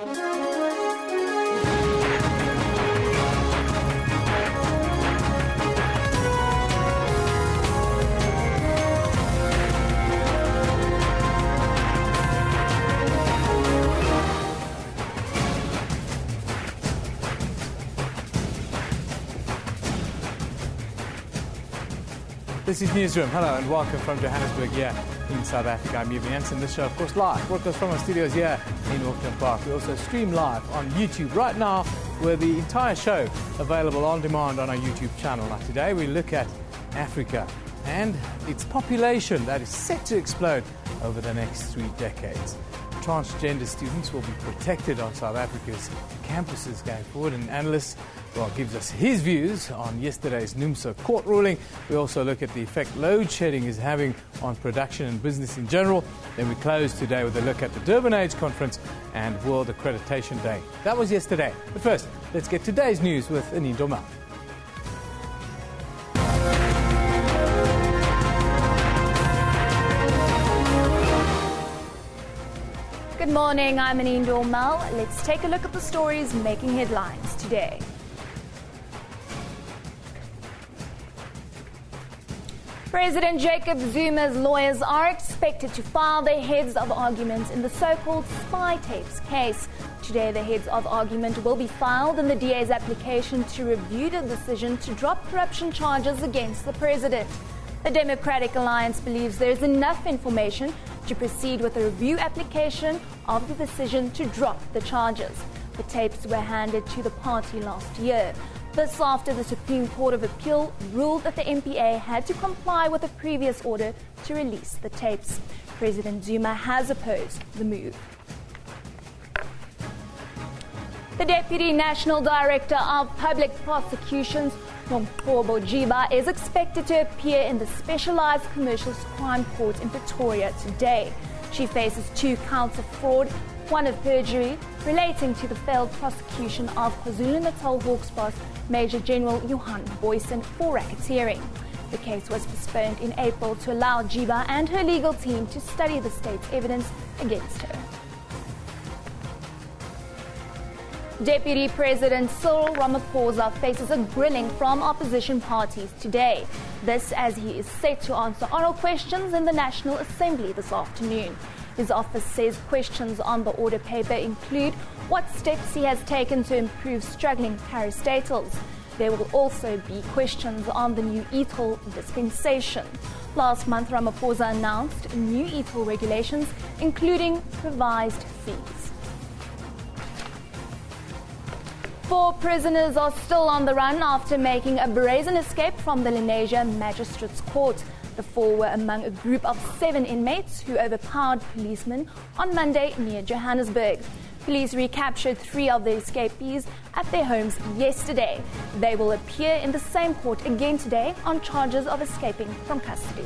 This is Newsroom. Hello and welcome from Johannesburg here in South Africa. I'm Evan Jensen. This show, of course, live. Broadcast from our studios here in Auckland Park. We also stream live on YouTube right now with the entire show available on demand on our YouTube channel. Now, today we look at Africa and its population that is set to explode over the next 3 decades. Transgender students will be protected on South Africa's campuses going forward, and analysts gives us his views on yesterday's NUMSA court ruling. We also look at the effect load shedding is having on production and business in general. Then we close today with a look at the Durban AIDS Conference and World Accreditation Day. That was yesterday. But first, let's get today's news with Anine Dormel. Good morning, I'm Anine Dormel. Let's take a look at the stories making headlines today. President Jacob Zuma's lawyers are expected to file their heads of argument in the so-called spy tapes case. Today, the heads of argument will be filed in the DA's application to review the decision to drop corruption charges against the president. The Democratic Alliance believes there is enough information to proceed with a review application of the decision to drop the charges. The tapes were handed to the party last year. This after the Supreme Court of Appeal ruled that the MPA had to comply with a previous order to release the tapes. President Zuma has opposed the move. The Deputy National Director of Public Prosecutions, Nomqobo Jiba, is expected to appear in the Specialized Commercial Crime Court in Pretoria today. She faces 2 counts of fraud, 1 of perjury, relating to the failed prosecution of KwaZulu-Natal Hawks boss Major General Johan Boysen for racketeering. The case was postponed in April to allow Jiba and her legal team to study the state's evidence against her. Deputy President Cyril Ramaphosa faces a grilling from opposition parties today. This as he is set to answer oral questions in the National Assembly this afternoon. His office says questions on the order paper include what steps he has taken to improve struggling parastatals. There will also be questions on the new e-toll dispensation. Last month, Ramaphosa announced new e-toll regulations, including revised fees. 4 prisoners are still on the run after making a brazen escape from the Lenasia Magistrates Court. The 4 were among a group of 7 inmates who overpowered policemen on Monday near Johannesburg. Police recaptured 3 of the escapees at their homes yesterday. They will appear in the same court again today on charges of escaping from custody.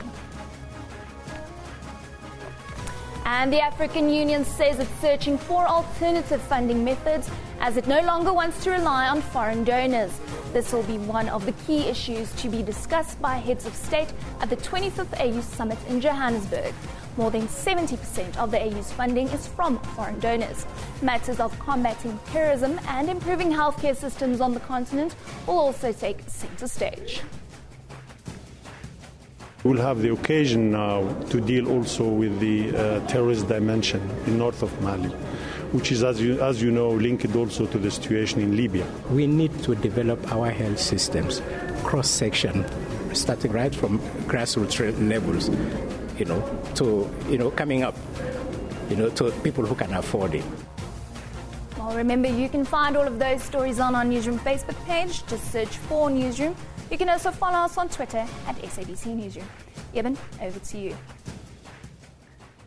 And the African Union says it's searching for alternative funding methods as it no longer wants to rely on foreign donors. This will be one of the key issues to be discussed by heads of state at the 25th AU Summit in Johannesburg. More than 70% of the AU's funding is from foreign donors. Matters of combating terrorism and improving healthcare systems on the continent will also take center stage. We'll have the occasion now to deal also with the terrorist dimension in north of Mali, which is, as you know, linked also to the situation in Libya. We need to develop our health systems, cross-section, starting right from grassroots levels, to, coming up, to people who can afford it. Well, remember, you can find all of those stories on our Newsroom Facebook page. Just search for Newsroom. You can also follow us on Twitter at SABC Newsroom. Eben, over to you.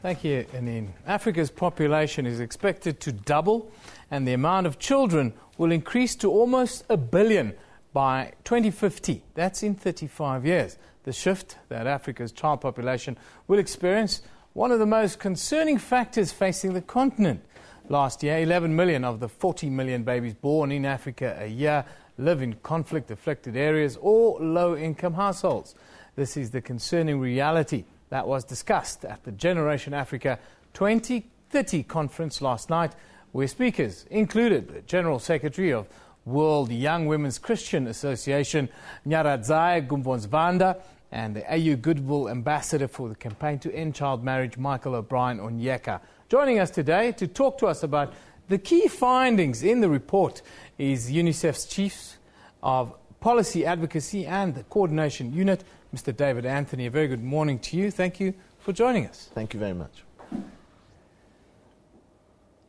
Thank you, Anine. Africa's population is expected to double, and the amount of children will increase to almost 1 billion by 2050. That's in 35 years. The shift that Africa's child population will experience, one of the most concerning factors facing the continent. Last year, 11 million of the 40 million babies born in Africa a year live in conflict-afflicted areas or low-income households. This is the concerning reality that was discussed at the Generation Africa 2030 conference last night, where speakers included the General Secretary of World Young Women's Christian Association, Nyaradzai Gumbonzvanda, and the AU Goodwill Ambassador for the Campaign to End Child Marriage, Michael O'Brien Onyeka. Joining us today to talk to us about the key findings in the report is UNICEF's Chief of Policy Advocacy and the Coordination Unit, Mr. David Anthony. A very good morning to you. Thank you for joining us. Thank you very much.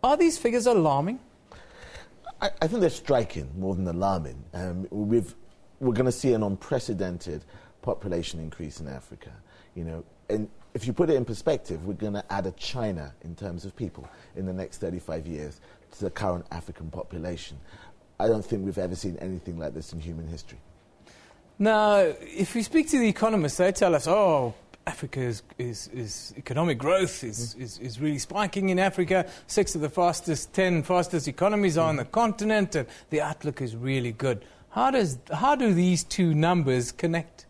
Are these figures alarming? I think they're striking more than alarming. We're going to see an unprecedented population increase in Africa, and if you put it in perspective, we're going to add a China in terms of people in the next 35 years to the current African population. I don't think we've ever seen anything like this in human history. Now, if we speak to the economists, they tell us, Africa's economic growth is really spiking in Africa. 6 of the 10 fastest economies are on the continent, and the outlook is really good. How do these two numbers connect?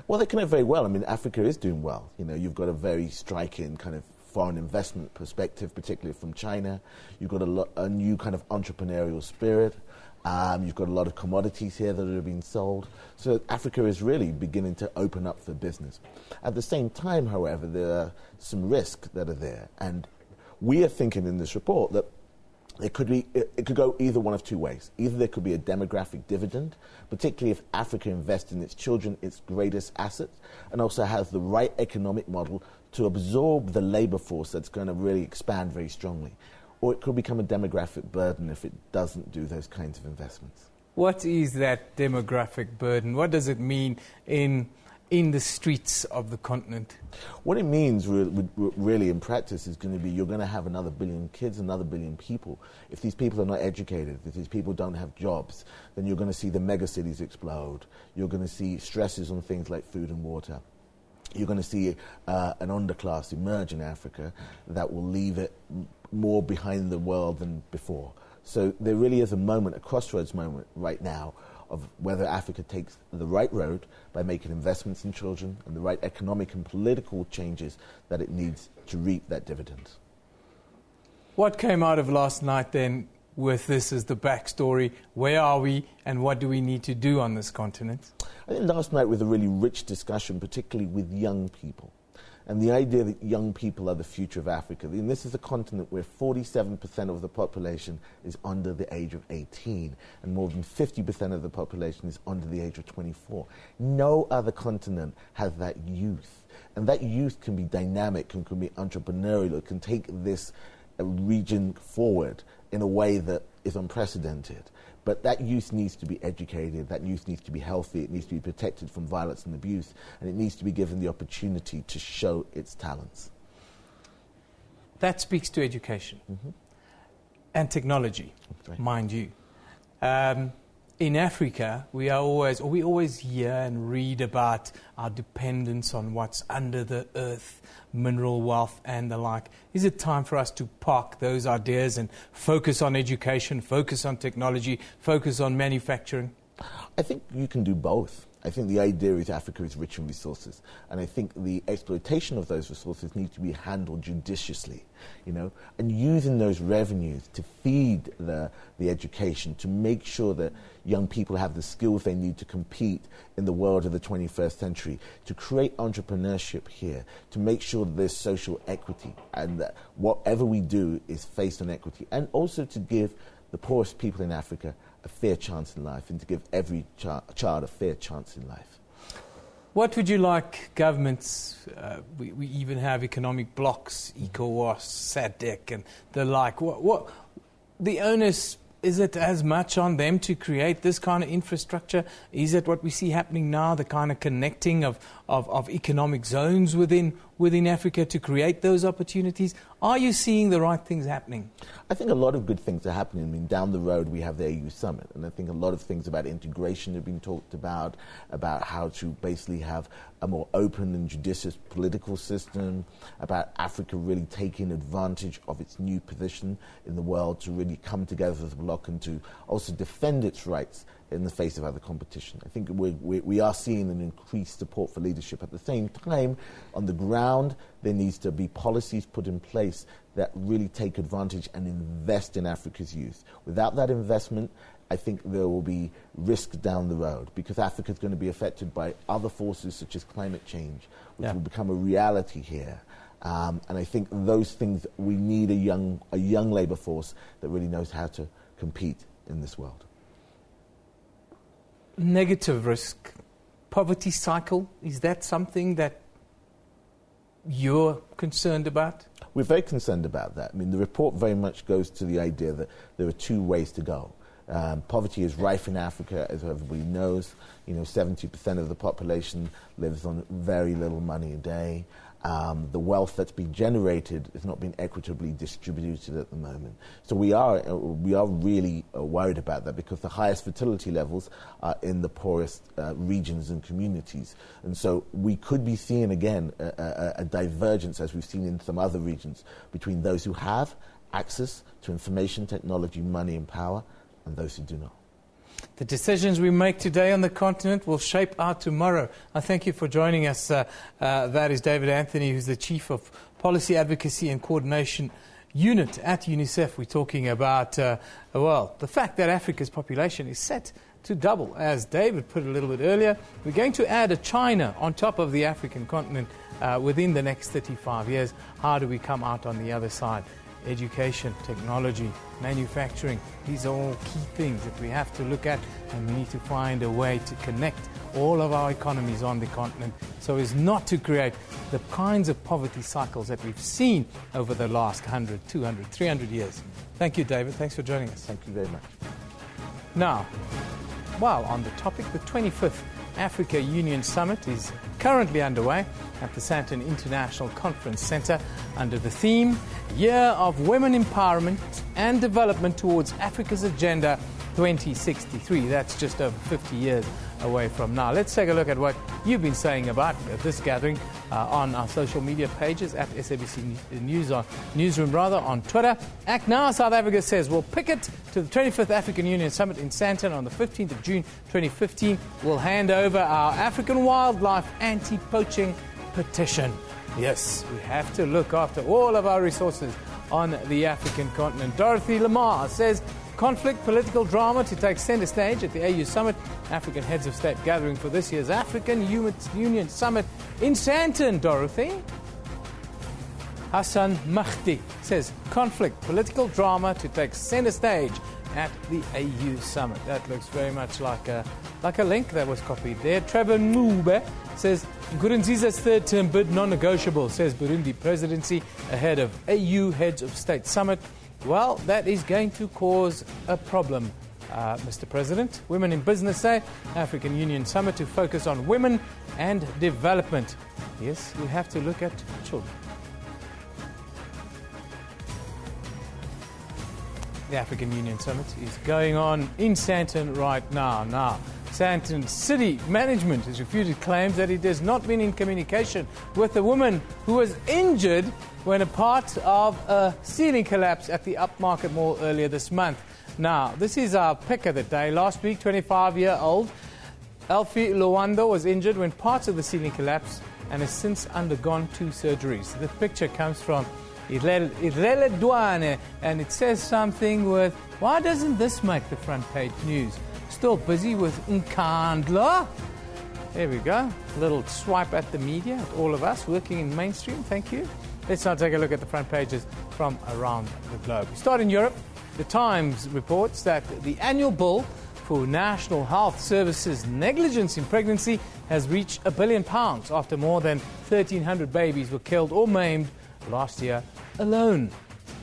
Well, they connect very well. I mean, Africa is doing well. You've got a very striking kind of foreign investment perspective, particularly from China. You've got a new kind of entrepreneurial spirit. You've got a lot of commodities here that are being sold. So Africa is really beginning to open up for business. At the same time, however, there are some risks that are there. And we are thinking in this report that it could go either one of two ways. Either there could be a demographic dividend, particularly if Africa invests in its children, its greatest assets, and also has the right economic model to absorb the labor force that's going to really expand very strongly. Or it could become a demographic burden if it doesn't do those kinds of investments. What is that demographic burden? What does it mean in the streets of the continent? What it means really in practice is going to be you're going to have another billion kids, another billion people. If these people are not educated, if these people don't have jobs, then you're going to see the megacities explode. You're going to see stresses on things like food and water. You're going to see an underclass emerge in Africa that will leave it more behind the world than before. So there really is a crossroads moment right now of whether Africa takes the right road by making investments in children and the right economic and political changes that it needs to reap that dividend. What came out of last night then with this as the backstory? Where are we and what do we need to do on this continent? I think last night was a really rich discussion, particularly with young people. And the idea that young people are the future of Africa. And this is a continent where 47% of the population is under the age of 18, and more than 50% of the population is under the age of 24. No other continent has that youth. And that youth can be dynamic and can be entrepreneurial. It can take this region forward in a way that is unprecedented. But that youth needs to be educated, that youth needs to be healthy, it needs to be protected from violence and abuse, and it needs to be given the opportunity to show its talents. That speaks to education and technology, mind you. In Africa, we always hear and read about our dependence on what's under the earth, mineral wealth and the like. Is it time for us to park those ideas and focus on education, focus on technology, focus on manufacturing? I think you can do both. I think the idea is Africa is rich in resources, and I think the exploitation of those resources needs to be handled judiciously, and using those revenues to feed the education, to make sure that young people have the skills they need to compete in the world of the 21st century, to create entrepreneurship here, to make sure that there's social equity, and that whatever we do is based on equity, and also to give the poorest people in Africa a fair chance in life, and to give every child a fair chance in life. What would you like governments, we even have economic blocs, ECOWAS, SADC and the like, what the onus, is it as much on them to create this kind of infrastructure? Is it what we see happening now, the kind of connecting of economic zones within Africa to create those opportunities? Are you seeing the right things happening? I think a lot of good things are happening. I mean, down the road we have the AU Summit, and I think a lot of things about integration have been talked about how to basically have a more open and judicious political system, about Africa really taking advantage of its new position in the world to really come together as a bloc and to also defend its rights in the face of other competition. I think we are seeing an increased support for leadership. At the same time, on the ground, there needs to be policies put in place that really take advantage and invest in Africa's youth. Without that investment, I think there will be risks down the road, because Africa is going to be affected by other forces such as climate change, which will become a reality here. And I think those things, we need a young labour force that really knows how to compete in this world. Negative risk, poverty cycle, is that something that you're concerned about? We're very concerned about that. I mean, the report very much goes to the idea that there are two ways to go. Poverty is rife in Africa, as everybody knows. 70% of the population lives on very little money a day. The wealth that's been generated is not being equitably distributed at the moment. So we are really worried about that, because the highest fertility levels are in the poorest regions and communities. And so we could be seeing again a divergence, as we've seen in some other regions, between those who have access to information, technology, money and power, and those who do not. The decisions we make today on the continent will shape our tomorrow. I thank you for joining us. That is David Anthony, who's the Chief of Policy Advocacy and Coordination Unit at UNICEF. We're talking about, the fact that Africa's population is set to double. As David put a little bit earlier, we're going to add a China on top of the African continent within the next 35 years. How do we come out on the other side? Education, technology, manufacturing, these are all key things that we have to look at, and we need to find a way to connect all of our economies on the continent so as not to create the kinds of poverty cycles that we've seen over the last 100, 200, 300 years. Thank you, David. Thanks for joining us. Thank you very much. Now, while on the topic, the 25th Africa Union Summit is currently underway at the Sandton International Conference Centre under the theme Year of Women Empowerment and Development Towards Africa's Agenda 2063. That's just over 50 years away from now. Let's take a look at what you've been saying about this gathering on our social media pages at SABC Newsroom on Twitter. Act Now South Africa says we'll picket to the 25th African Union Summit in Sandton on the 15th of June 2015. We'll hand over our African wildlife anti-poaching petition. Yes, we have to look after all of our resources on the African continent. Dorothy Lamar says conflict, political drama to take centre stage at the AU Summit. African heads of state gathering for this year's African Union Summit in Sandton, Dorothy. Hassan Mahdi says conflict, political drama to take centre stage at the AU Summit. That looks very much like a link that was copied there. Trevor Mube says Nkurunziza's third term bid non-negotiable, says Burundi presidency ahead of AU heads of state summit. Well, that is going to cause a problem, Mr. President. Women in Business say African Union Summit to focus on women and development. Yes, we have to look at children. The African Union Summit is going on in Sandton right now. Now, Sandton City Management has refuted claims that it has not been in communication with a woman who was injured when a part of a ceiling collapsed at the Upmarket Mall earlier this month. Now, this is our pick of the day. Last week, 25-year-old Elfie Luando was injured when parts of the ceiling collapsed and has since undergone 2 surgeries. The picture comes from Irele Duane, and it says something with, why doesn't this make the front page news? Still busy with Nkandla. There we go. A little swipe at the media, at all of us working in mainstream. Thank you. Let's now take a look at the front pages from around the globe. We start in Europe. The Times reports that the annual bill for National Health Services negligence in pregnancy has reached £1 billion after more than 1,300 babies were killed or maimed last year alone.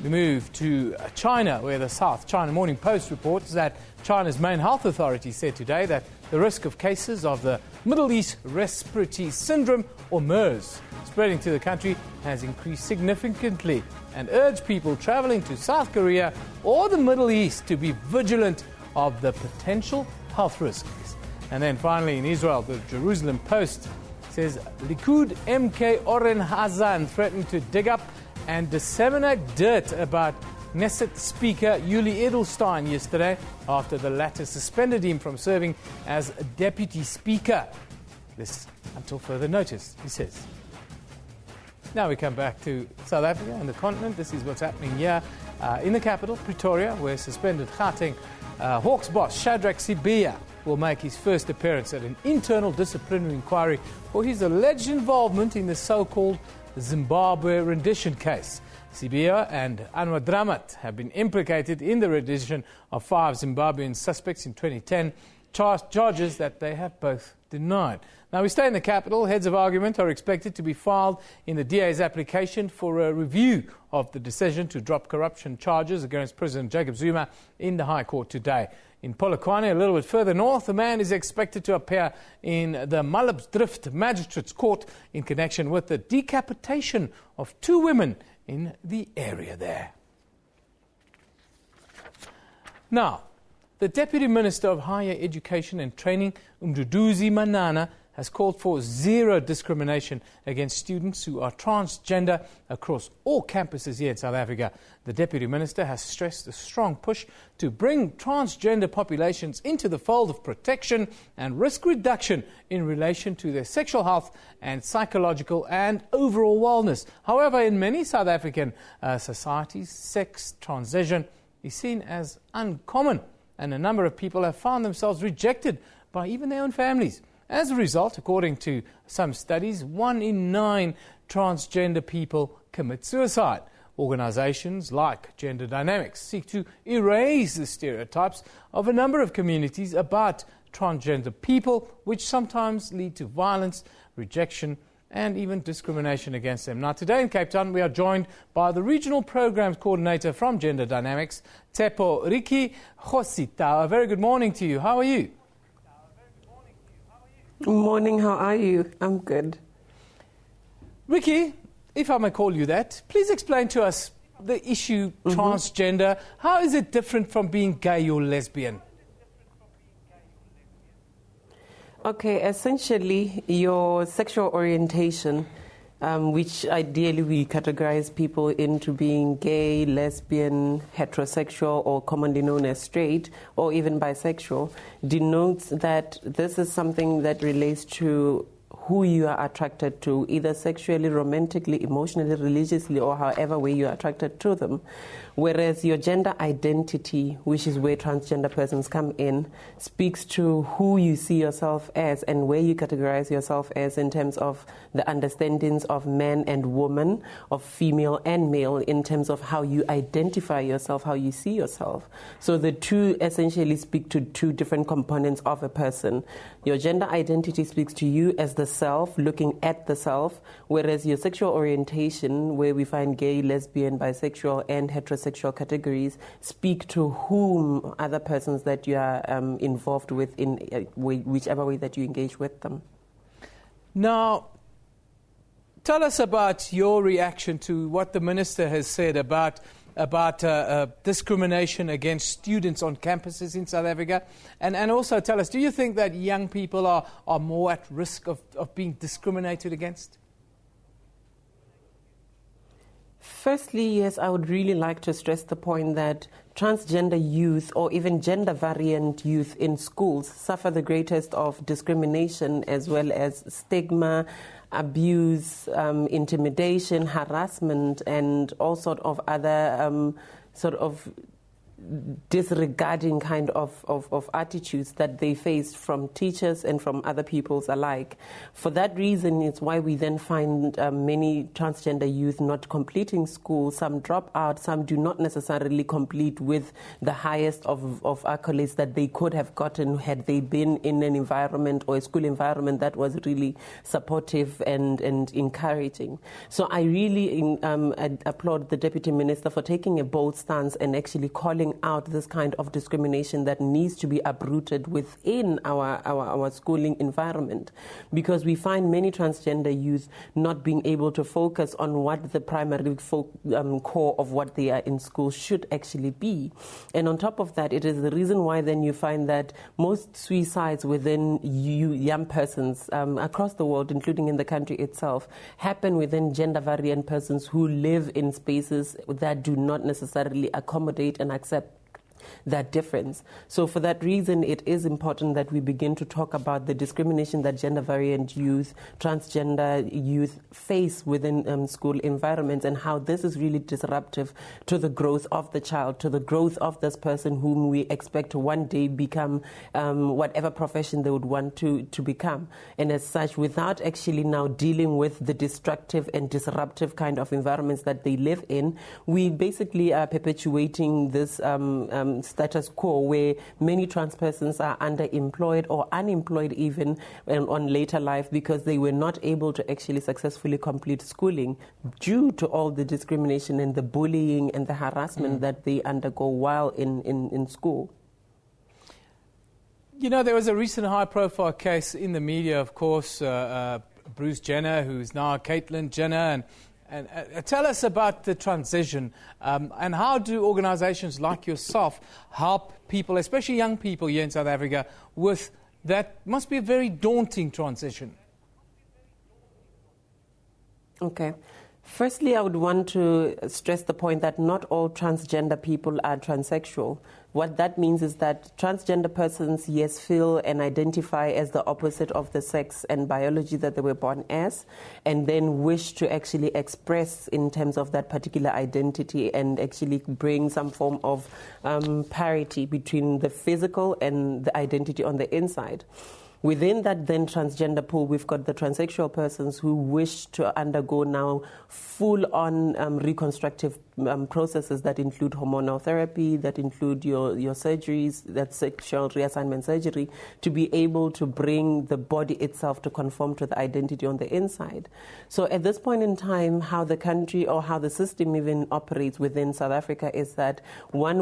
We move to China, where the South China Morning Post reports that China's main health authority said today that the risk of cases of the Middle East Respiratory Syndrome, or MERS, spreading to the country has increased significantly, and urged people traveling to South Korea or the Middle East to be vigilant of the potential health risks. And then finally in Israel, the Jerusalem Post says Likud MK Oren Hazan threatened to dig up and disseminate dirt about Knesset Speaker Yuli Edelstein yesterday after the latter suspended him from serving as Deputy Speaker. This until further notice, he says. Now we come back to South Africa and the continent. This is what's happening here in the capital, Pretoria, where suspended Gauteng Hawks boss Shadrack Sibiya will make his first appearance at an internal disciplinary inquiry for his alleged involvement in the so-called Zimbabwe rendition case. Sibiya and Anwar Dramat have been implicated in the rendition of 5 Zimbabwean suspects in 2010, charges that they have both denied. Now we stay in the capital. Heads of argument are expected to be filed in the DA's application for a review of the decision to drop corruption charges against President Jacob Zuma in the High Court today. In Polokwane, a little bit further north, a man is expected to appear in the Malabsdrift Magistrates Court in connection with the decapitation of 2 women in the area there. Now, the Deputy Minister of Higher Education and Training, Mduduzi Manana, has called for zero discrimination against students who are transgender across all campuses here in South Africa. The Deputy Minister has stressed a strong push to bring transgender populations into the fold of protection and risk reduction in relation to their sexual health and psychological and overall wellness. However, in many South African societies, sex transition is seen as uncommon, and a number of people have found themselves rejected by even their own families. As a result, according to some studies, 1 in 9 transgender people commit suicide. Organisations like Gender Dynamics seek to erase the stereotypes of a number of communities about transgender people, which sometimes lead to violence, rejection, and even discrimination against them. Now, today in Cape Town, we are joined by the Regional Programs Coordinator from Gender Dynamics, Tepo Riki Khosita. A very good morning to you. How are you? Good morning, how are you? I'm good. Ricky, if I may call you that, please explain to us the issue transgender. How is it different from being gay or lesbian? Okay, essentially your sexual orientation, which ideally we categorize people into being gay, lesbian, heterosexual, or commonly known as straight, or even bisexual, denotes that this is something that relates to who you are attracted to, either sexually, romantically, emotionally, religiously, or however way you are attracted to them. Whereas your gender identity, which is where transgender persons come in, speaks to who you see yourself as and where you categorize yourself as in terms of the understandings of man and woman, of female and male, in terms of how you identify yourself, how you see yourself. So the two essentially speak to 2 different components of a person. Your gender identity speaks to you as the self, looking at the self, whereas your sexual orientation, where we find gay, lesbian, bisexual, and heterosexual categories, speak to whom other persons that you are involved with in whichever way that you engage with them. Now, tell us about your reaction to what the Minister has said about discrimination against students on campuses in South Africa. And also tell us, do you think that young people are more at risk of being discriminated against? Firstly, yes, I would really like to stress the point that transgender youth or even gender variant youth in schools suffer the greatest of discrimination as well as stigma, abuse, intimidation, harassment, and all sort of other disregarding kind of attitudes that they face from teachers and from other peoples alike. For that reason, it's why we then find many transgender youth not completing school. Some drop out, some do not necessarily complete with the highest of accolades that they could have gotten had they been in an environment or a school environment that was really supportive and encouraging. So I really applaud the Deputy Minister for taking a bold stance and actually calling rooting out this kind of discrimination that needs to be uprooted within our schooling environment, because we find many transgender youth not being able to focus on what the primary core of what they are in school should actually be. And on top of that, it is the reason why then you find that most suicides within young persons across the world, including in the country itself, happen within gender variant persons who live in spaces that do not necessarily accommodate and accept that difference. So for that reason, it is important that we begin to talk about the discrimination that gender variant youth, transgender youth face within school environments, and how this is really disruptive to the growth of the child, to the growth of this person whom we expect to one day become whatever profession they would want to become. And as such, without actually now dealing with the destructive and disruptive kind of environments that they live in, we basically are perpetuating this status quo where many trans persons are underemployed or unemployed even on later life because they were not able to actually successfully complete schooling due to all the discrimination and the bullying and the harassment that they undergo while in school. You know, there was a recent high-profile case in the media, of course, Bruce Jenner, who's now Caitlyn Jenner, and tell us about the transition and how do organizations like yourself help people, especially young people here in South Africa, with that must be a very daunting transition. Okay. Firstly, I would want to stress the point that not all transgender people are transsexual. What that means is that transgender persons, yes, feel and identify as the opposite of the sex and biology that they were born as, and then wish to actually express in terms of that particular identity and actually bring some form of parity between the physical and the identity on the inside. Within that then transgender pool, we've got the transsexual persons who wish to undergo now full-on reconstructive processes that include hormonal therapy, that include your surgeries, that sexual reassignment surgery, to be able to bring the body itself to conform to the identity on the inside. So at this point in time, how the country or how the system even operates within South Africa is that one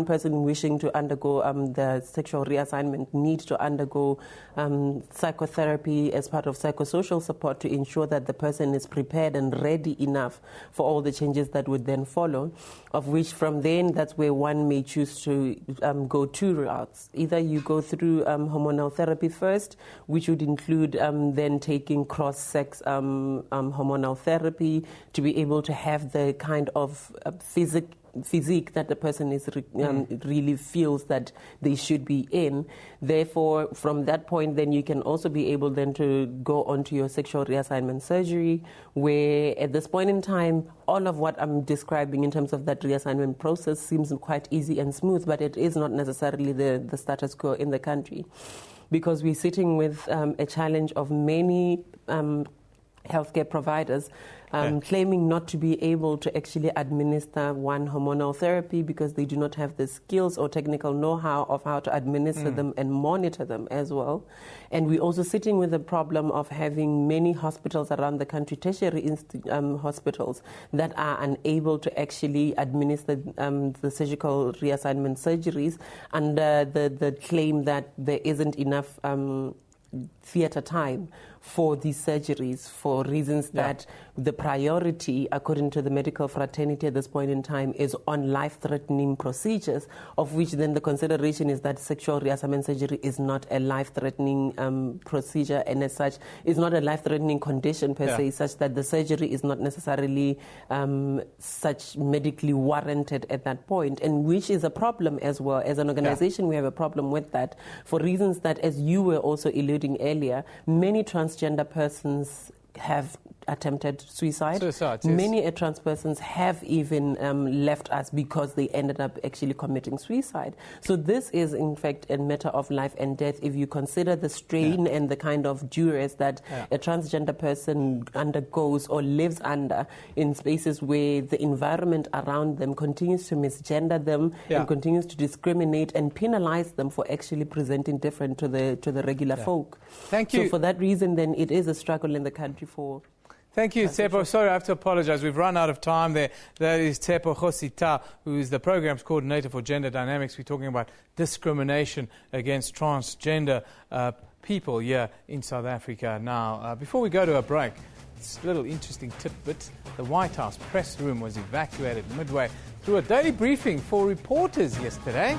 person wishing to undergo the sexual reassignment needs to undergo psychotherapy as part of psychosocial support to ensure that the person is prepared and ready enough for all the changes that would then follow, of which from then that's where one may choose to go two routes. Either you go through hormonal therapy first, which would include then taking cross-sex hormonal therapy to be able to have the kind of physique that the person is really feels that they should be in. Therefore, from that point, then you can also be able then to go on to your sexual reassignment surgery, where at this point in time, all of what I'm describing in terms of that reassignment process seems quite easy and smooth, but it is not necessarily the status quo in the country, because we're sitting with a challenge of many healthcare providers claiming not to be able to actually administer one hormonal therapy because they do not have the skills or technical know-how of how to administer them and monitor them as well. And we're also sitting with the problem of having many hospitals around the country, tertiary hospitals, that are unable to actually administer the surgical reassignment surgeries under the claim that there isn't enough theatre time for these surgeries for reasons that the priority, according to the medical fraternity at this point in time, is on life-threatening procedures, of which then the consideration is that sexual reassignment surgery is not a life-threatening procedure, and as such is not a life-threatening condition per se, such that the surgery is not necessarily such medically warranted at that point, and which is a problem as well. As an organization, we have a problem with that for reasons that, as you were also alluding earlier, many transgender persons have attempted suicide. Yes. Many trans persons have even left us because they ended up actually committing suicide. So this is, in fact, a matter of life and death if you consider the strain and the kind of duress that a transgender person undergoes or lives under in spaces where the environment around them continues to misgender them and continues to discriminate and penalize them for actually presenting different to the regular folk. Thank you. So for that reason, then, it is a struggle in the country for... Thank you, Tsepo. Sorry, I have to apologize. We've run out of time there. That is Tsepo Khosita, who is the program's coordinator for Gender Dynamics. We're talking about discrimination against transgender people here in South Africa. Now, before we go to a break, it's a little interesting tidbit. The White House press room was evacuated midway through a daily briefing for reporters yesterday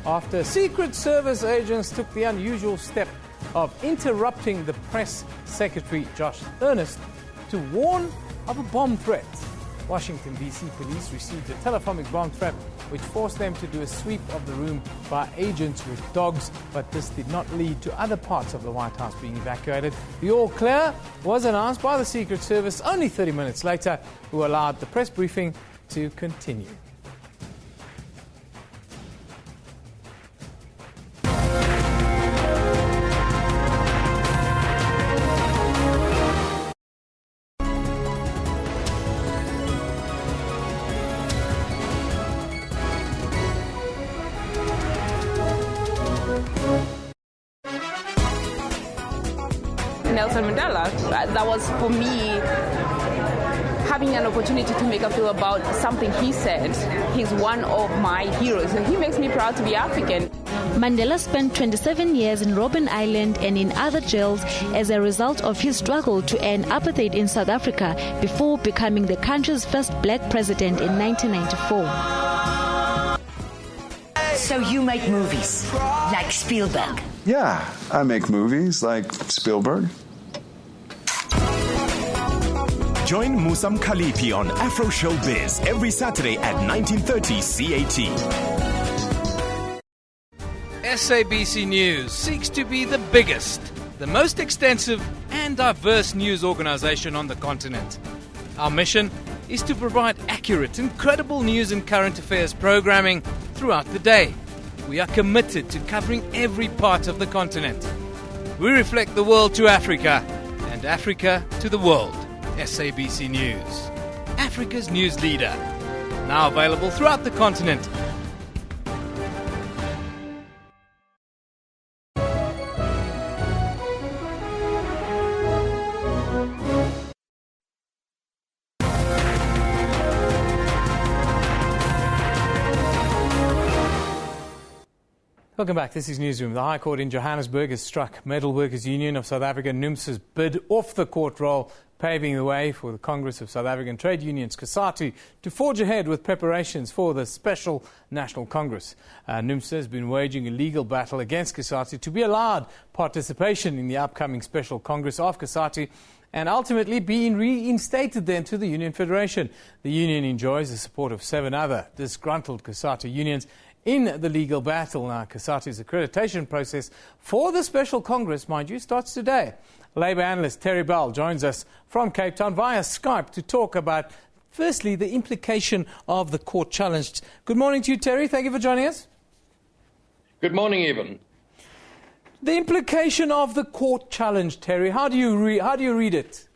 after Secret Service agents took the unusual step of interrupting the press secretary, Josh Earnest, to warn of a bomb threat. Washington, D.C. police received a telephonic bomb threat which forced them to do a sweep of the room by agents with dogs, but this did not lead to other parts of the White House being evacuated. The all clear was announced by the Secret Service only 30 minutes later, who allowed the press briefing to continue. Nelson Mandela. That was, for me, having an opportunity to make a film about something he said. He's one of my heroes, and he makes me proud to be African. Mandela spent 27 years in Robben Island and in other jails as a result of his struggle to end apartheid in South Africa before becoming the country's first black president in 1994. So you make movies, like Spielberg? Yeah, I make movies like Spielberg. Join Musam Khalifi on Afro Showbiz every Saturday at 19:30 CAT. SABC News seeks to be the biggest, the most extensive and diverse news organisation on the continent. Our mission is to provide accurate and credible news and current affairs programming throughout the day. We are committed to covering every part of the continent. We reflect the world to Africa and Africa to the world. SABC News, Africa's news leader. Now available throughout the continent. Welcome back. This is Newsroom. The High Court in Johannesburg has struck Metal Workers Union of South Africa, NUMSA's bid off the court roll, paving the way for the Congress of South African Trade Unions, COSATU, to forge ahead with preparations for the Special National Congress. NUMSA has been waging a legal battle against COSATU to be allowed participation in the upcoming Special Congress of COSATU and ultimately being reinstated then to the Union Federation. The union enjoys the support of 7 other disgruntled COSATU unions in the legal battle. Now, COSATU's accreditation process for the Special Congress, mind you, starts today. Labour analyst Terry Bell joins us from Cape Town via Skype to talk about, firstly, the implication of the court challenge. Good morning to you, Terry. Thank you for joining us. Good morning, Evan. The implication of the court challenge, Terry, how do you read it?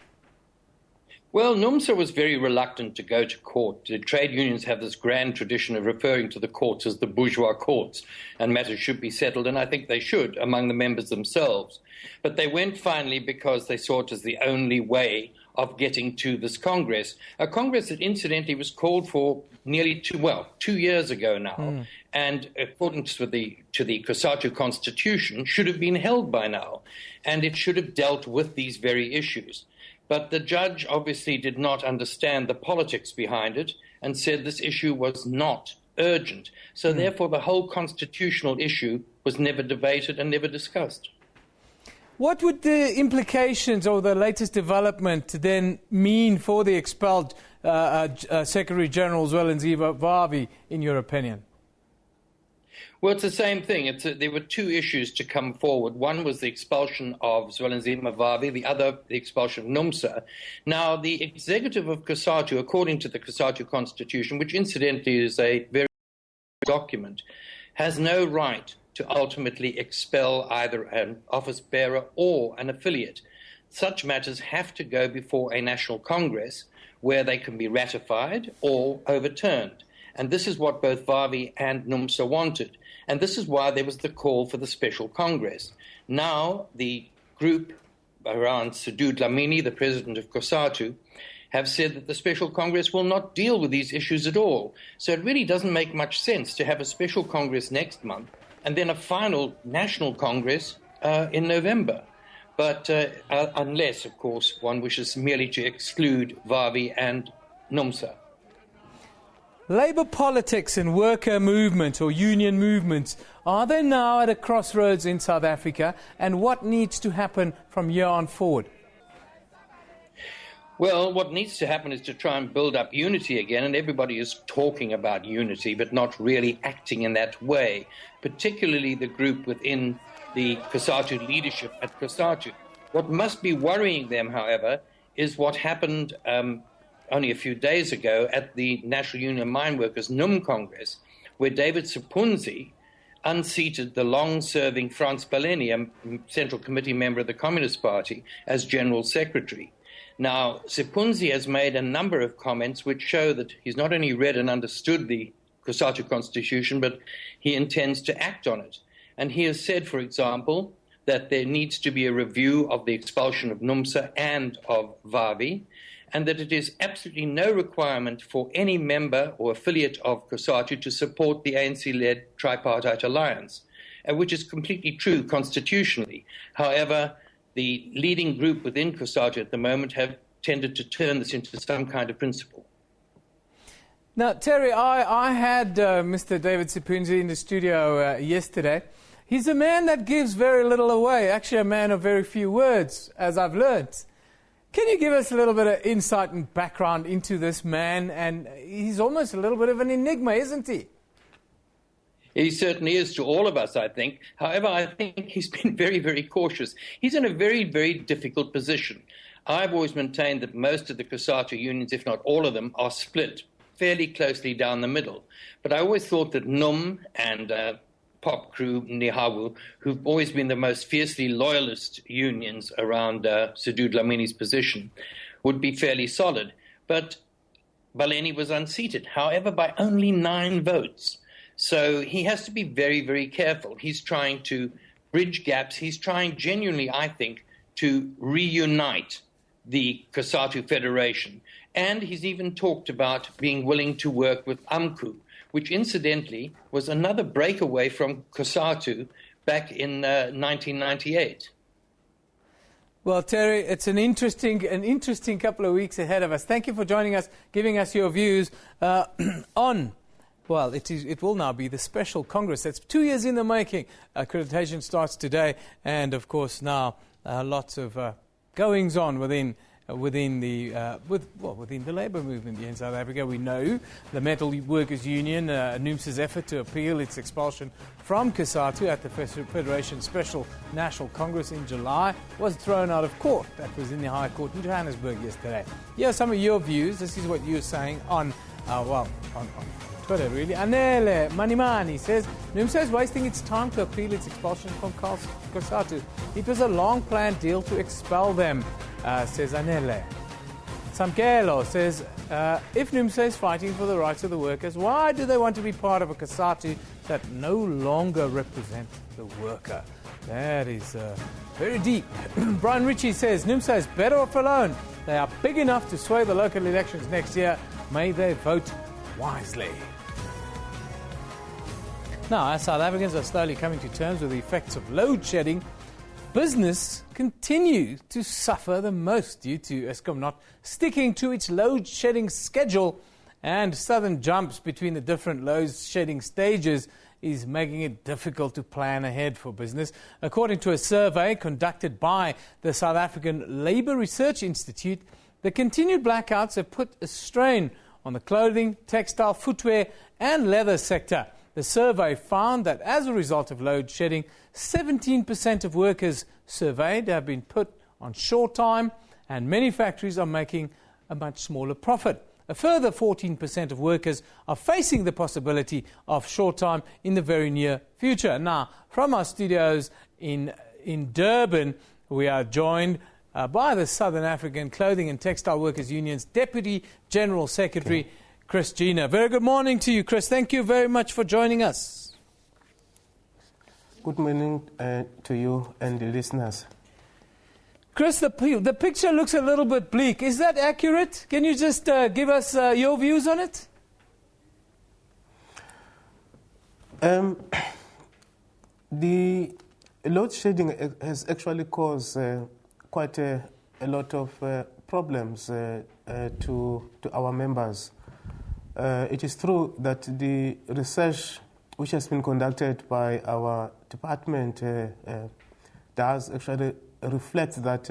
Well, NUMSA was very reluctant to go to court. The trade unions have this grand tradition of referring to the courts as the bourgeois courts, and matters should be settled, and I think they should, among the members themselves. But they went finally because they saw it as the only way of getting to this Congress, a Congress that incidentally was called for nearly 2 years ago now, and according to the COSATU Constitution, should have been held by now, and it should have dealt with these very issues. But the judge obviously did not understand the politics behind it and said this issue was not urgent. So therefore, the whole constitutional issue was never debated and never discussed. What would the implications or the latest development then mean for the expelled Secretary General Zwelinzima Vavi, in your opinion? Well, it's the same thing. There were 2 issues to come forward. One was the expulsion of Zwelinzima Vavi, the other, the expulsion of NUMSA. Now, the executive of COSATU, according to the COSATU Constitution, which incidentally is a very document, has no right to ultimately expel either an office bearer or an affiliate. Such matters have to go before a national congress where they can be ratified or overturned. And this is what both Vavi and NUMSA wanted. And this is why there was the call for the Special Congress. Now the group around Sedou Dlamini, the president of COSATU, have said that the Special Congress will not deal with these issues at all. So it really doesn't make much sense to have a Special Congress next month and then a final National Congress in November. But unless, of course, one wishes merely to exclude Vavi and NUMSA. Labour politics and worker movement or union movements, are they now at a crossroads in South Africa? And what needs to happen from here on forward? Well, what needs to happen is to try and build up unity again, and everybody is talking about unity, but not really acting in that way, particularly the group within the COSATU leadership at COSATU. What must be worrying them, however, is what happened only a few days ago at the National Union Mine Workers NUM Congress, where David Sipunzi unseated the long-serving Frans Baleni, a Central Committee member of the Communist Party, as General Secretary. Now, Sipunzi has made a number of comments which show that he's not only read and understood the COSATU Constitution, but he intends to act on it. And he has said, for example, that there needs to be a review of the expulsion of NUMSA and of Vavi, and that it is absolutely no requirement for any member or affiliate of COSATU to support the ANC-led tripartite alliance, which is completely true constitutionally. However, the leading group within COSATU at the moment have tended to turn this into some kind of principle. Now, Terry, I had Mr. David Sipunzi in the studio yesterday. He's a man that gives very little away, actually a man of very few words, as I've learnt. Can you give us a little bit of insight and background into this man? And he's almost a little bit of an enigma, isn't he? He certainly is to all of us, I think. However, I think he's been very, very cautious. He's in a very, very difficult position. I've always maintained that most of the COSATU unions, if not all of them, are split fairly closely down the middle. But I always thought that NUM and Pop Crew Nihawu, who've always been the most fiercely loyalist unions around Sedou Dlamini's position, would be fairly solid. But Baleni was unseated, however, by only 9 votes. So he has to be very, very careful. He's trying to bridge gaps. He's trying genuinely, I think, to reunite the COSATU Federation. And he's even talked about being willing to work with AMCU, which incidentally was another breakaway from COSATU back in 1998. Well, Terry, it's an interesting couple of weeks ahead of us. Thank you for joining us, giving us your views on... Well, it will now be the Special Congress. That's 2 years in the making. Accreditation starts today, and of course now lots of goings on within the labour movement here in South Africa. We know the Metal Workers Union, NUMSA's effort to appeal its expulsion from COSATU at the Federation Special National Congress in July was thrown out of court. That was in the High Court in Johannesburg yesterday. Here are some of your views. This is what you're saying on Twitter, really. Anele Manimani says, NUMSA is wasting its time to appeal its expulsion from COSATU. It was a long-planned deal to expel them, says Anele. Samkelo says, if NUMSA is fighting for the rights of the workers, why do they want to be part of a COSATU that no longer represents the worker? That is very deep. Brian Ritchie says, NUMSA is better off alone. They are big enough to sway the local elections next year. May they vote wisely. Now, as South Africans are slowly coming to terms with the effects of load shedding, business continues to suffer the most due to Eskom not sticking to its load shedding schedule, and sudden jumps between the different load shedding stages is making it difficult to plan ahead for business. According to a survey conducted by the South African Labour Research Institute, the continued blackouts have put a strain on the clothing, textile, footwear and leather sector. The survey found that as a result of load shedding, 17% of workers surveyed have been put on short time, and many factories are making a much smaller profit. A further 14% of workers are facing the possibility of short time in the very near future. Now, from our studios in Durban, we are joined by the Southern African Clothing and Textile Workers Union's Deputy General Secretary, Chris Gina. Very good morning to you, Chris. Thank you very much for joining us. Good morning to you and the listeners. Chris, the picture looks a little bit bleak. Is that accurate? Can you just give us your views on it? The load shedding has actually caused quite a lot of problems to our members. It is true that the research which has been conducted by our department does actually reflect that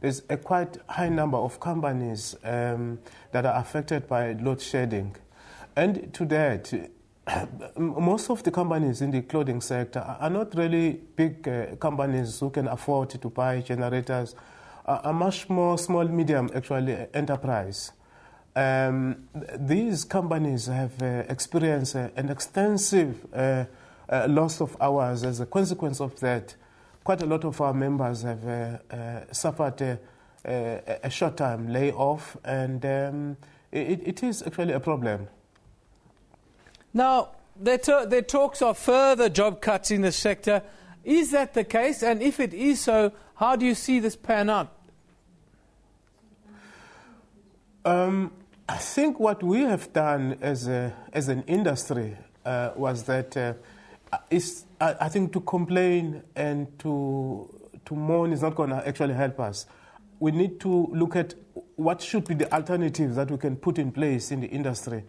there's a quite high number of companies that are affected by load shedding. And to that, most of the companies in the clothing sector are not really big companies who can afford to buy generators, are much more small, medium, actually, enterprise. These companies have experienced an extensive loss of hours. As a consequence of that, quite a lot of our members have suffered a short-term layoff, and it is actually a problem. Now, there talks of further job cuts in the sector. Is that the case? And if it is so, how do you see this pan out? I think what we have done as an industry was that I think to complain and to mourn is not going to actually help us. We need to look at what should be the alternatives that we can put in place in the industry.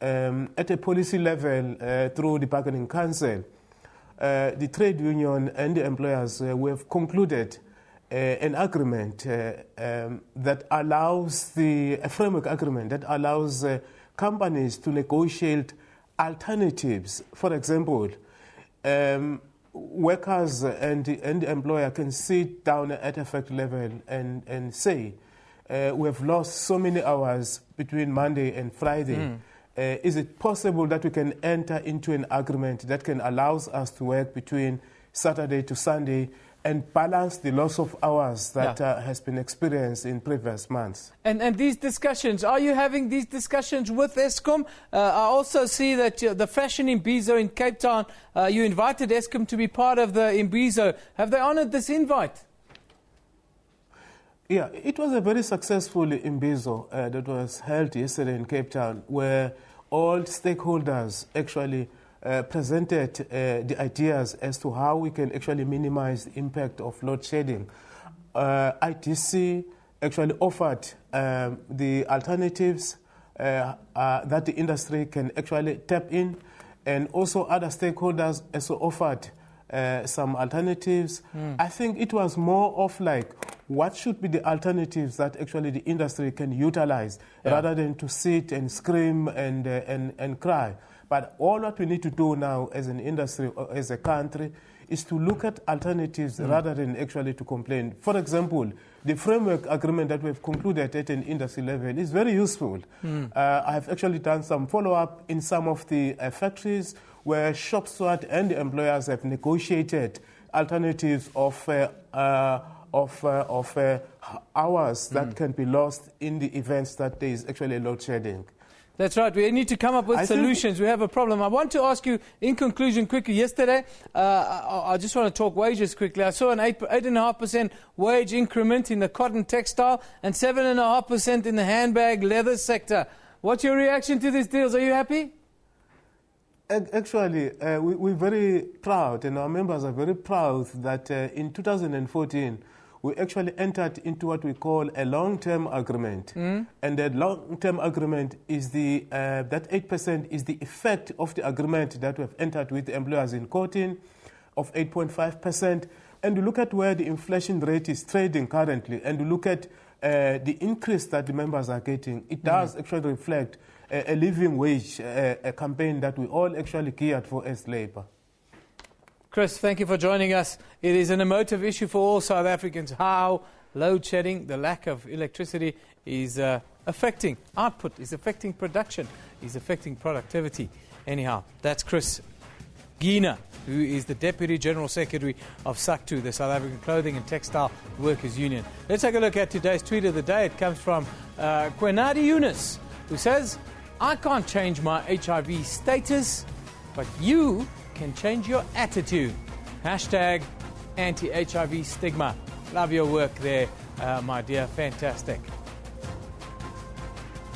At a policy level, through the bargaining council, the trade union and the employers we have concluded an agreement that allows a framework agreement that allows companies to negotiate alternatives. For example, workers and the employer can sit down at a fact level and say, we have lost so many hours between Monday and Friday. Is it possible that we can enter into an agreement that can allow us to work between Saturday to Sunday and balance the loss of hours that has been experienced in previous months? And these discussions, are you having these discussions with Eskom? I also see that the Fashion Imbizo in Cape Town, you invited Eskom to be part of the Imbizo. Have they honoured this invite? Yeah, it was a very successful Imbizo that was held yesterday in Cape Town, where all stakeholders actually presented the ideas as to how we can actually minimize the impact of load shedding. ITC actually offered the alternatives that the industry can actually tap in, and also other stakeholders also offered some alternatives. I think it was more of like, what should be the alternatives that actually the industry can utilize rather than to sit and scream and cry. But all what we need to do now as an industry or as a country is to look at alternatives rather than actually to complain. For example, the framework agreement that we've concluded at an industry level is very useful. I have actually done some follow-up in some of the factories where ShopSwat and the employers have negotiated alternatives of hours that can be lost in the events that there is actually load shedding. That's right. We need to come up with solutions. We have a problem. I want to ask you, in conclusion, quickly, yesterday, I just want to talk wages quickly. I saw an 8.5% wage increment in the cotton textile and 7.5% in the handbag leather sector. What's your reaction to these deals? Are you happy? Actually, we're very proud, and our members are very proud that in 2014, we actually entered into what we call a long-term agreement. And that long-term agreement is that 8% is the effect of the agreement that we've entered with the employers in cotton of 8.5%. And we look at where the inflation rate is trading currently, and we look at the increase that the members are getting. It does actually reflect a living wage, a campaign that we all actually geared for as Labour. Chris, thank you for joining us. It is an emotive issue for all South Africans, how load shedding, the lack of electricity, is affecting output, is affecting production, is affecting productivity. Anyhow, that's Chris Gina, who is the Deputy General Secretary of SACTU, the South African Clothing and Textile Workers Union. Let's take a look at today's tweet of the day. It comes from Kwenadi Yunus, who says, I can't change my HIV status, but you can change your attitude. Hashtag anti-HIV stigma. Love your work there, my dear. Fantastic.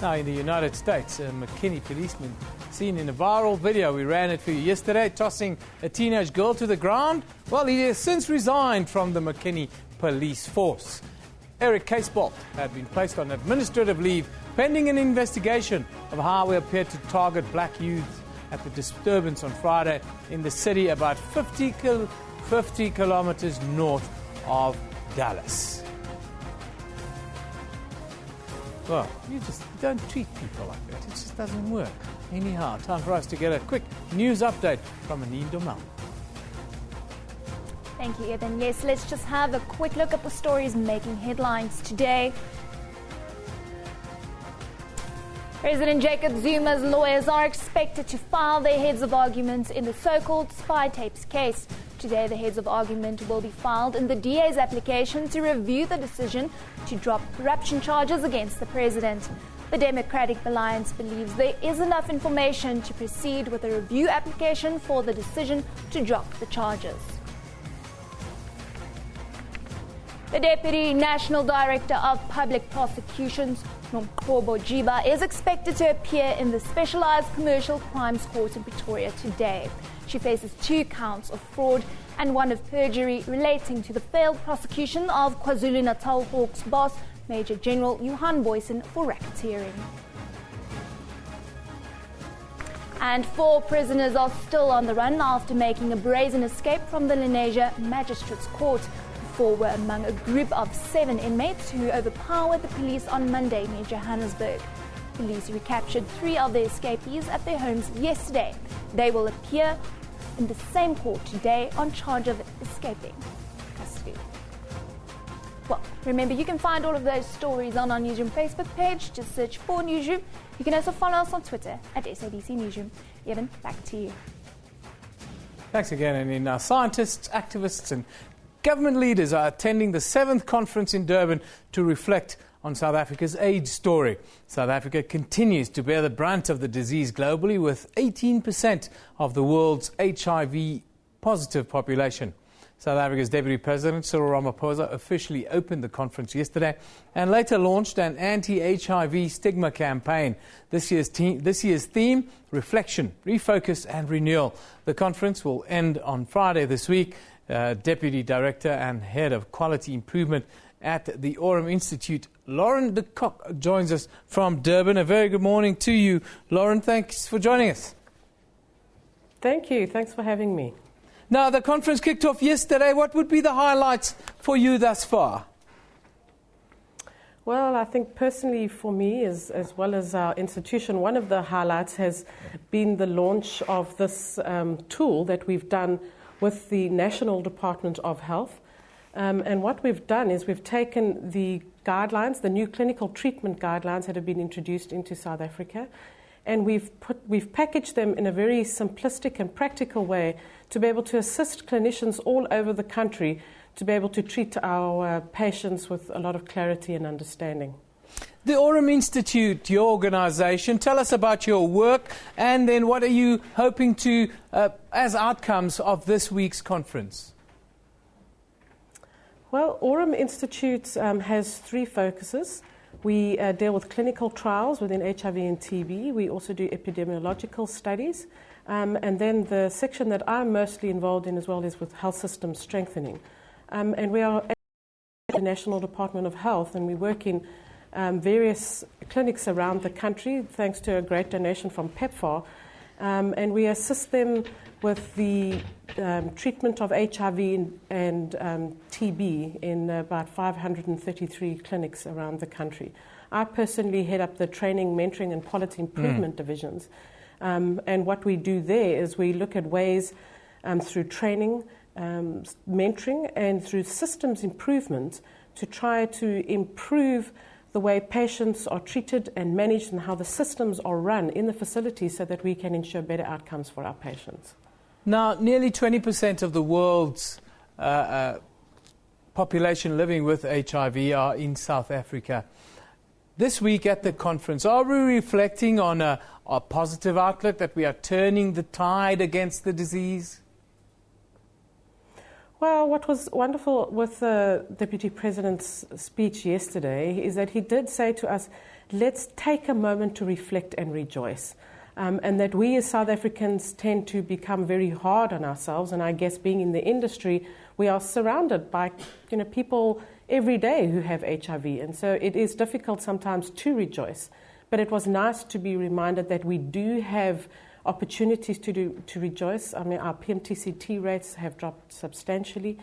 Now, in the United States, a McKinney policeman seen in a viral video, we ran it for you yesterday, tossing a teenage girl to the ground. Well, he has since resigned from the McKinney police force. Eric Casebolt had been placed on administrative leave pending an investigation of how he appeared to target black youths at the disturbance on Friday in the city about 50 kilometers north of Dallas. Well, you just don't treat people like that. It just doesn't work. Anyhow, time for us to get a quick news update from Anine Domel. Thank you, Evan. Yes, let's just have a quick look at the stories making headlines today. President Jacob Zuma's lawyers are expected to file their heads of argument in the so-called spy tapes case. Today, the heads of argument will be filed in the DA's application to review the decision to drop corruption charges against the president. The Democratic Alliance believes there is enough information to proceed with a review application for the decision to drop the charges. The Deputy National Director of Public Prosecutions, Nomqobo Jiba, is expected to appear in the Specialised Commercial Crimes Court in Pretoria today. She faces 2 counts of fraud and 1 of perjury relating to the failed prosecution of KwaZulu-Natal Hawks boss, Major General Johan Boysen, for racketeering. And 4 prisoners are still on the run after making a brazen escape from the Lenasia Magistrates Court. 4 were among a group of 7 inmates who overpowered the police on Monday near Johannesburg. Police recaptured 3 of the escapees at their homes yesterday. They will appear in the same court today on charge of escaping custody. Well, remember, you can find all of those stories on our Newsroom Facebook page. Just search for Newsroom. You can also follow us on Twitter at SABC Newsroom. Evan, back to you. Thanks again. And in scientists, activists and government leaders are attending the 7th conference in Durban to reflect on South Africa's AIDS story. South Africa continues to bear the brunt of the disease globally, with 18% of the world's HIV-positive population. South Africa's Deputy President Cyril Ramaphosa officially opened the conference yesterday and later launched an anti-HIV stigma campaign. This year's theme, reflection, refocus and renewal. The conference will end on Friday this week. Deputy Director and Head of Quality Improvement at the Aurum Institute, Lauren de Kock, joins us from Durban. A very good morning to you, Lauren. Thanks for joining us. Thank you. Thanks for having me. Now, the conference kicked off yesterday. What would be the highlights for you thus far? Well, I think personally for me, as well as our institution, one of the highlights has been the launch of this tool that we've done with the National Department of Health. And what we've done is we've taken the guidelines, the new clinical treatment guidelines that have been introduced into South Africa, and we've packaged them in a very simplistic and practical way to be able to assist clinicians all over the country to be able to treat our patients with a lot of clarity and understanding. The Aurum Institute, your organisation, tell us about your work, and then what are you hoping to, as outcomes of this week's conference? Well, Aurum Institute has 3 focuses. We deal with clinical trials within HIV and TB. We also do epidemiological studies. And then the section that I'm mostly involved in as well is with health system strengthening. And we are at the National Department of Health, and we work in various clinics around the country, thanks to a great donation from PEPFAR. And we assist them with the treatment of HIV and TB in about 533 clinics around the country. I personally head up the training, mentoring and quality improvement divisions. And what we do there is we look at ways through training, mentoring and through systems improvement to try to improve the way patients are treated and managed and how the systems are run in the facilities so that we can ensure better outcomes for our patients. Now, nearly 20% of the world's population living with HIV are in South Africa. This week at the conference, are we reflecting on a positive outlook that we are turning the tide against the disease? Well, what was wonderful with the Deputy President's speech yesterday is that he did say to us, let's take a moment to reflect and rejoice. And that we as South Africans tend to become very hard on ourselves. And I guess being in the industry, we are surrounded by people every day who have HIV. And so it is difficult sometimes to rejoice. But it was nice to be reminded that we do have opportunities to rejoice. I mean, our PMTCT rates have dropped substantially.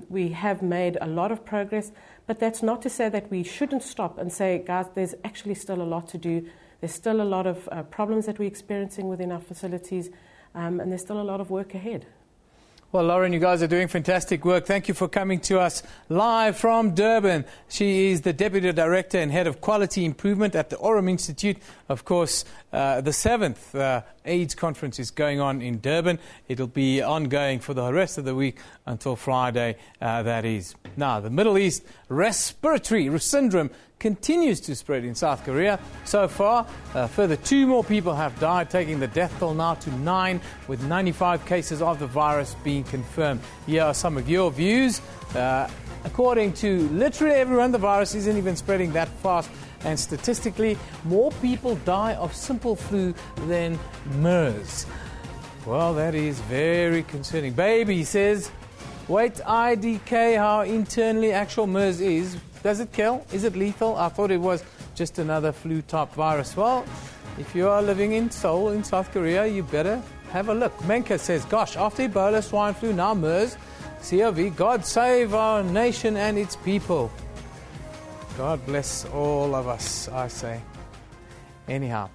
We have made a lot of progress, but that's not to say that we shouldn't stop and say, guys, there's actually still a lot to do. There's still a lot of problems that we're experiencing within our facilities, and there's still a lot of work ahead. Well, Lauren, you guys are doing fantastic work. Thank you for coming to us live from Durban. She is the Deputy Director and Head of Quality Improvement at the Oram Institute. Of course, the 7th AIDS conference is going on in Durban. It'll be ongoing for the rest of the week until Friday, that is. Now, the Middle East respiratory syndrome continues to spread in South Korea. So far, further 2 more people have died, taking the death toll now to 9, with 95 cases of the virus being confirmed. Here are some of your views. According to literally everyone, the virus isn't even spreading that fast. And statistically, more people die of simple flu than MERS. Well, that is very concerning. Baby says, wait, IDK, how internally actual MERS is. Does it kill? Is it lethal? I thought it was just another flu-type virus. Well, if you are living in Seoul, in South Korea, you better have a look. Menka says, gosh, after Ebola, swine flu, now MERS, COV, God save our nation and its people. God bless all of us, I say. Anyhow,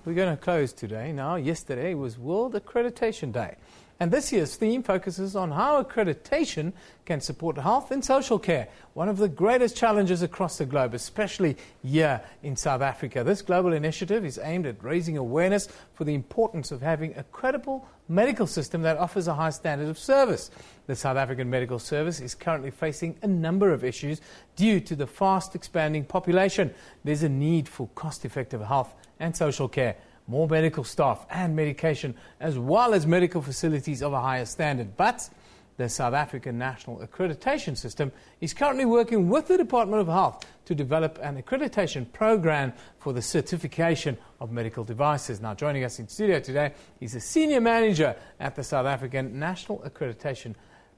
we're going to close today. Now, yesterday was World Accreditation Day. And this year's theme focuses on how accreditation can support health and social care, one of the greatest challenges across the globe, especially here in South Africa. This global initiative is aimed at raising awareness for the importance of having a credible medical system that offers a high standard of service. The South African medical service is currently facing a number of issues due to the fast expanding population. There's a need for cost-effective health and social care, more medical staff and medication, as well as medical facilities of a higher standard. But the South African National Accreditation System is currently working with the Department of Health to develop an accreditation program for the certification of medical devices. Now, joining us in studio today is a senior manager at the South African National Accreditation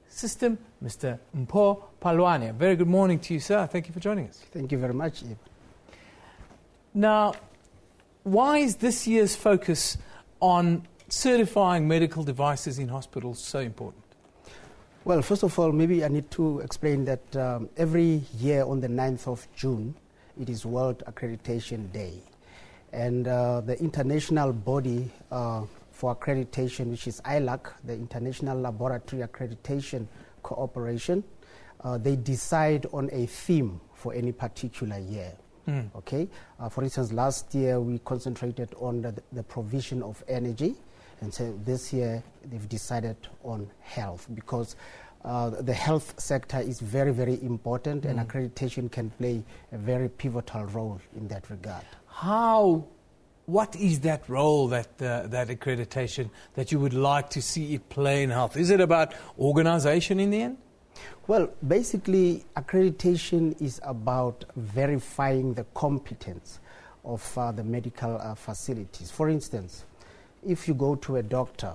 System, Mr. Mpho Palwane. Very good morning to you, sir. Thank you for joining us. Thank you very much, Ian. Now, why is this year's focus on certifying medical devices in hospitals so important? Well, first of all, maybe I need to explain that every year on the 9th of June, it is World Accreditation Day. And the international body for accreditation, which is ILAC, the International Laboratory Accreditation Cooperation, they decide on a theme for any particular year. Okay. For instance, last year we concentrated on the provision of energy, and so this year they've decided on health, because the health sector is very, very important, and accreditation can play a very pivotal role in that regard. What is that role, that accreditation, that you would like to see it play in health? Is it about organization in the end? Well, basically, accreditation is about verifying the competence of the medical facilities. For instance, if you go to a doctor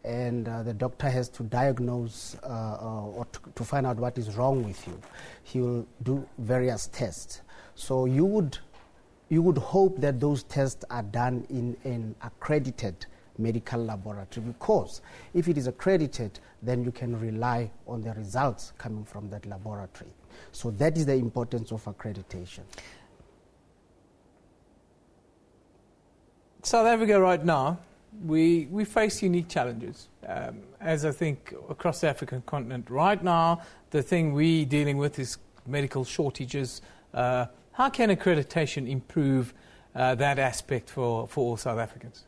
and the doctor has to diagnose or to find out what is wrong with you, he will do various tests. So you would hope that those tests are done in an accredited medical laboratory, because if it is accredited, then you can rely on the results coming from that laboratory. So that is the importance of accreditation. South Africa right now, we face unique challenges, as I think across the African continent. Right now, the thing we're dealing with is medical shortages. How can accreditation improve that aspect for all South Africans?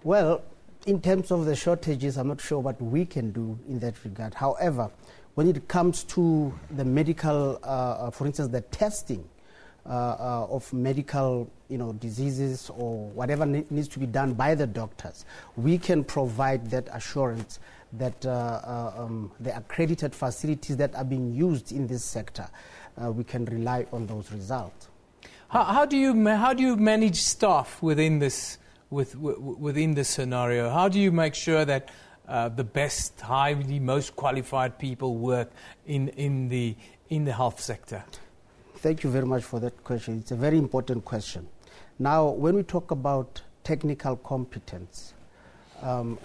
Well, in terms of the shortages, I'm not sure what we can do in that regard. However, when it comes to the medical, for instance, the testing of medical diseases or whatever needs to be done by the doctors, we can provide that assurance that the accredited facilities that are being used in this sector, we can rely on those results. How do you manage staff within this within this scenario? How do you make sure that the best, most qualified people work in the health sector? Thank you very much for that question. It's a very important question. Now, when we talk about technical competence,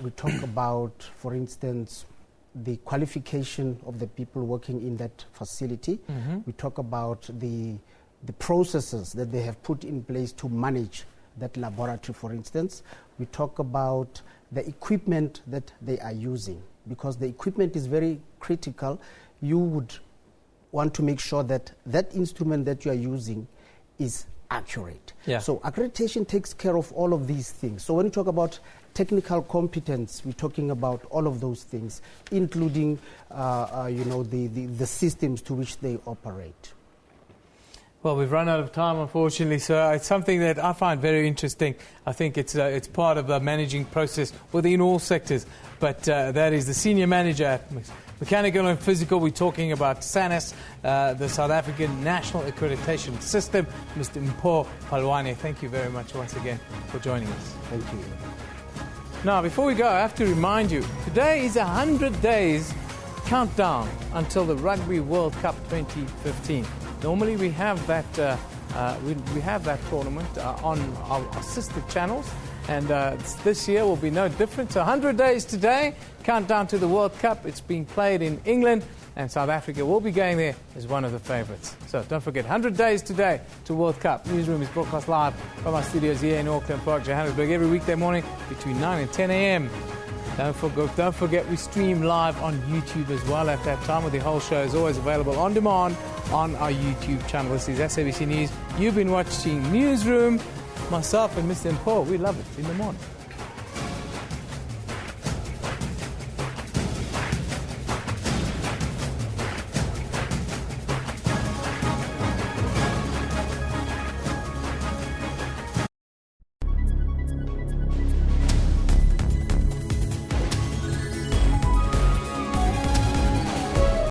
we talk about, for instance, the qualification of the people working in that facility. Mm-hmm. We talk about the processes that they have put in place to manage that laboratory, for instance. We talk about the equipment that they are using, because the equipment is very critical. You would want to make sure that that instrument that you are using is accurate. Yeah. So accreditation takes care of all of these things. So when you talk about technical competence, we're talking about all of those things, including the systems to which they operate. Well, we've run out of time, unfortunately, so it's something that I find very interesting. I think it's part of the managing process within all sectors. But that is the Senior Manager at Mechanical and Physical. We're talking about SANAS, the South African National Accreditation System. Mr. Mpho Palwane, thank you very much once again for joining us. Thank you. Now, before we go, I have to remind you, today is 100 days countdown until the Rugby World Cup 2015. Normally we have that we have that tournament on our sister channels, and this year will be no different. So 100 days today, countdown to the World Cup. It's being played in England, and South Africa will be going there as one of the favourites. So don't forget, 100 days today to World Cup. Newsroom is broadcast live from our studios here in Auckland Park, Johannesburg, every weekday morning between 9 and 10 a.m. Don't forget we stream live on YouTube as well at that time, with the whole show is always available on demand on our YouTube channel. This is SABC News. You've been watching Newsroom. Myself and Mr. Mpho, we love it in the morning.